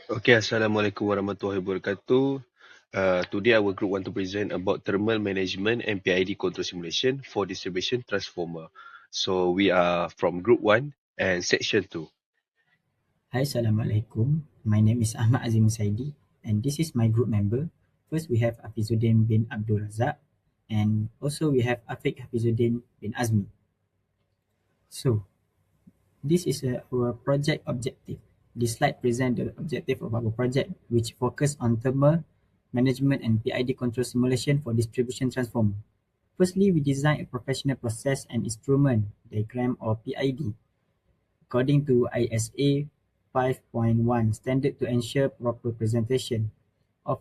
Okay, Assalamualaikum warahmatullahi wabarakatuh. Today our group want to present about thermal management and PID control simulation for distribution transformer. So we are from group 1 and section 2. Hi, Assalamualaikum. My name is Ahmad Azim Saidi and this is my group member. First, we have Hafizuddin bin Abdul Razak and also we have Afiq Hafizuddin bin Azmi. So, this is our project objective. This slide presents the objective of our project, which focus on thermal management and PID control simulation for distribution transformer. Firstly, we design a professional process and instrument diagram or PID according to ISA 5.1 standard to ensure proper presentation of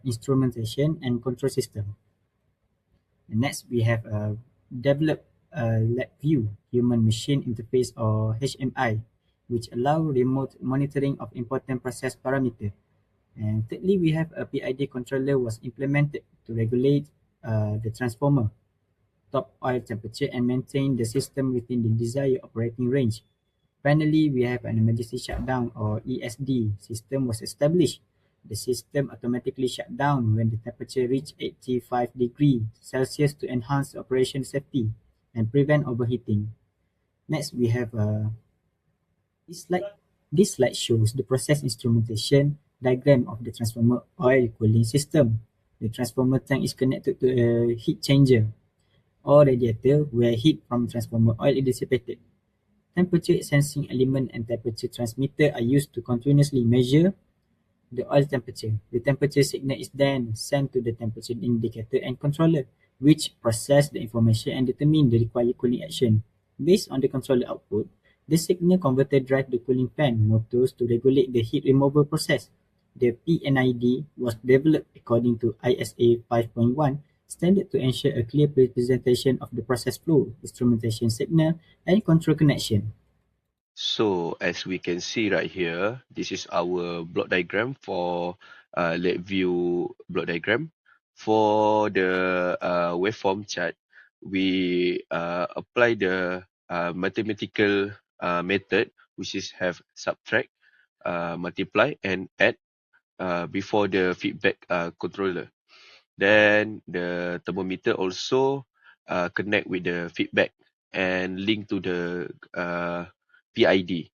instrumentation and control system. And next, we have develop a lab view human machine interface or HMI, which allow remote monitoring of important process parameter. And thirdly, we have a PID controller was implemented to regulate the transformer, top oil temperature, and maintain the system within the desired operating range. Finally, we have an emergency shutdown or ESD system was established. The system automatically shut down when the temperature reached 85 degrees Celsius to enhance operation safety and prevent overheating. Next, we have this slide. This slide shows the process instrumentation diagram of the transformer oil cooling system. The transformer tank is connected to a heat changer or radiator where heat from transformer oil is dissipated. Temperature sensing element and temperature transmitter are used to continuously measure the oil temperature. The temperature signal is then sent to the temperature indicator and controller, which process the information and determine the required cooling action. Based on the controller output, the signal converter drives the cooling fan motors to regulate the heat removal process. The PNID was developed according to ISA 5.1 standard to ensure a clear representation of the process flow, instrumentation signal, and control connection. So as we can see right here, this is our block diagram for lab view block diagram. For the waveform chart, we apply the mathematical method, which is have subtract, multiply, and add before the feedback controller. Then the thermometer also connect with the feedback and link to the PID.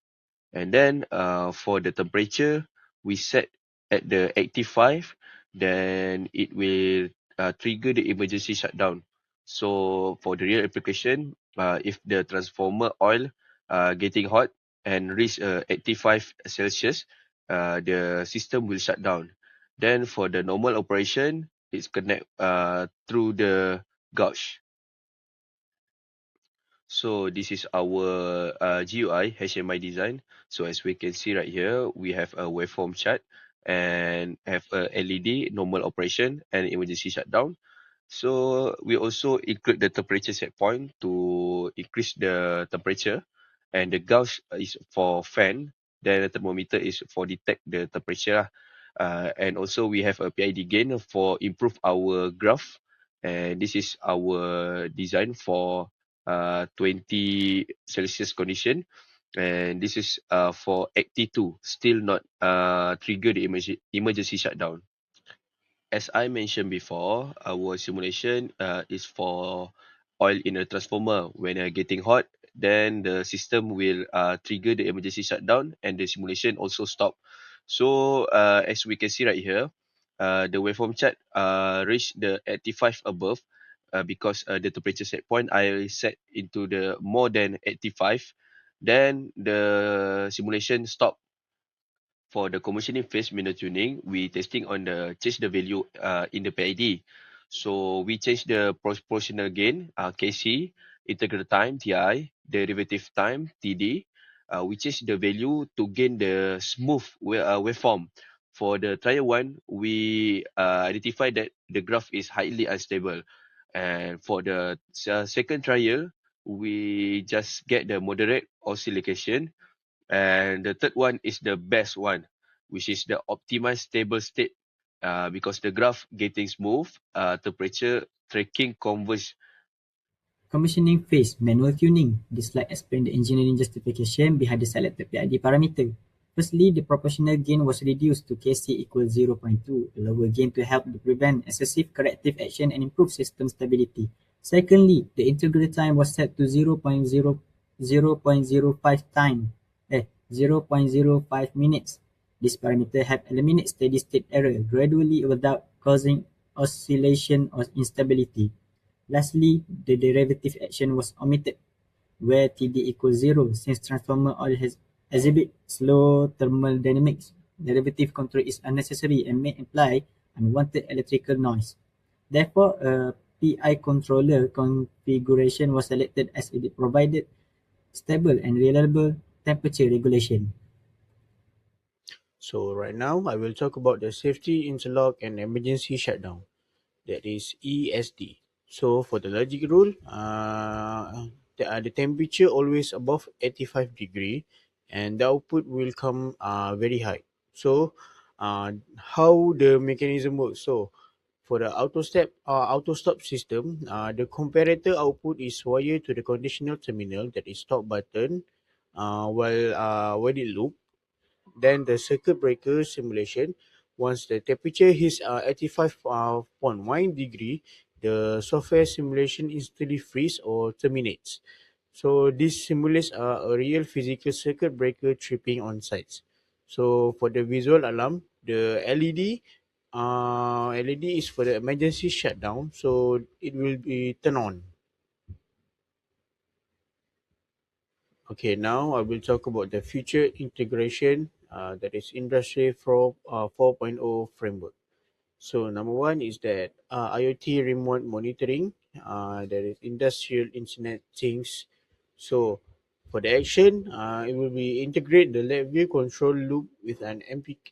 And then for the temperature, we set at the 85, then it will trigger the emergency shutdown. So for the real application, if the transformer oil getting hot and reach 85 Celsius, the system will shut down. Then for the normal operation, it's connect through the gauge. So this is our GUI HMI design. So as we can see right here, we have a waveform chart and have a LED normal operation and emergency shutdown. So we also include the temperature set point to increase the temperature, and the gauge is for fan. Then the thermometer is for detect the temperature. And also we have a PID gain for improve our graph. And this is our design for 20 Celsius condition. And this is for ACT2, still not trigger the emergency shutdown. As I mentioned before, our simulation is for oil in a transformer. When getting hot, then the system will trigger the emergency shutdown and the simulation also stop. So as we can see right here, the waveform chart reach the 85 above because the temperature set point I set into the more than 85. Then the simulation stop. For the commissioning phase manual tuning, we testing on the change the value in the PID. So we change the proportional gain KC, integral time TI, derivative time TD. We change the value to gain the smooth waveform. For the trial one, we identify that the graph is highly unstable. And for the second trial, we just get the moderate oscillation, and the third one is the best one, which is the optimized stable state, because the graph getting smooth, temperature tracking converge. Commissioning phase manual tuning. This slide explains the engineering justification behind the selected PID parameter. Firstly, the proportional gain was reduced to Kc equals 0.2, a lower gain to help to prevent excessive corrective action and improve system stability. Secondly, the integral time was set to 0.05 time, 0.05 minutes. This parameter helped eliminate steady-state error gradually without causing oscillation or instability. Lastly, the derivative action was omitted where Td equals zero, since transformer oil has exhibit slow thermal dynamics. Derivative control is unnecessary and may imply unwanted electrical noise. Therefore, a PI controller configuration was selected as it provided stable and reliable temperature regulation. So right now, I will talk about the safety interlock and emergency shutdown. That is ESD. So for the logic rule, the temperature always above 85 degree, and the output will come very high. So how the mechanism works? So for the auto stop system, the comparator output is wired to the conditional terminal, that is stop button, while it loop. Then the circuit breaker simulation, once the temperature hits 85.1 degree, the software simulation instantly freeze or terminates. So this simulates a real physical circuit breaker tripping on sites. So for the visual alarm, the LED is for the emergency shutdown, so it will be turned on. Okay, now I will talk about the future integration, that is Industry 4.0 framework. So number one is that IoT remote monitoring, that is industrial internet things. So for the action, it will be integrate the lab view control loop with an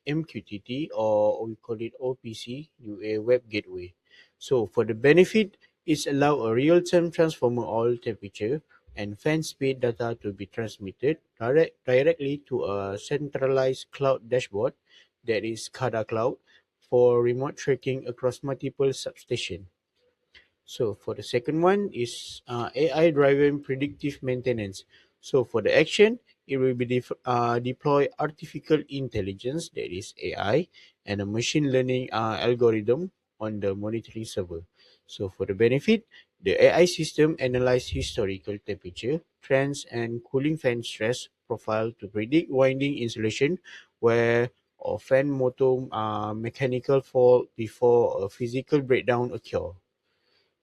MQTT, or we call it OPC, a web gateway. So for the benefit, it's allow a real-time transformer oil temperature and fan speed data to be transmitted directly to a centralized cloud dashboard, that is SCADA cloud, for remote tracking across multiple substations. So for the second one is AI-driven predictive maintenance. So for the action, it will be deploy artificial intelligence, that is AI, and a machine learning algorithm on the monitoring server. So for the benefit, the AI system analyze historical temperature, trends, and cooling fan stress profile to predict winding insulation where or fan motor mechanical fault before a physical breakdown occur.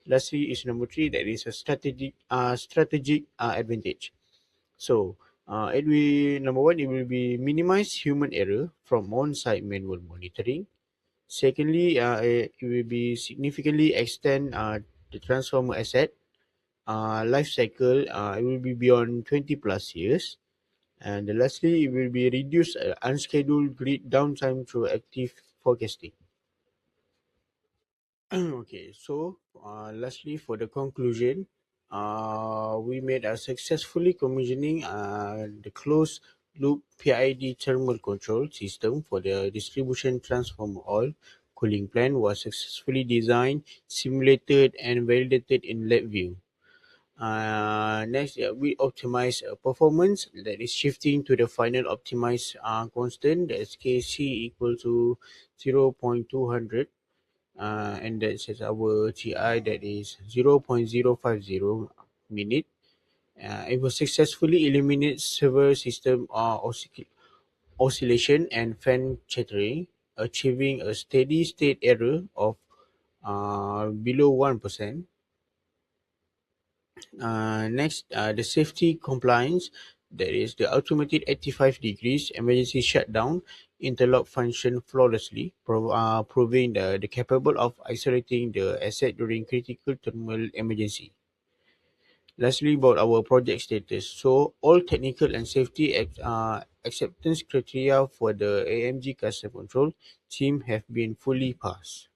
Lastly is number three, that is a strategic advantage. So it will number one, it will be minimize human error from on-site manual monitoring. Secondly, it will be significantly extend the transformer asset life cycle. It will be beyond 20 plus years. And lastly, it will be reduce unscheduled grid downtime through active forecasting. Okay, so lastly, for the conclusion, we made a successfully commissioning the closed loop PID thermal control system for the distribution transformer oil cooling plant was successfully designed, simulated, and validated in LabVIEW. Next, we optimize performance, that is shifting to the final optimized constant, that is Kc equal to 0.200, and that says our TI, that is 0.050 minute. It will successfully eliminate server system oscillation and fan chattering, achieving a steady state error of below 1%. Next, the safety compliance, that is the automated 85 degrees emergency shutdown interlock function flawlessly, proving the capable of isolating the asset during critical thermal emergency. Lastly, about our project status. So, all technical and safety acceptance criteria for the AMG custom control team have been fully passed.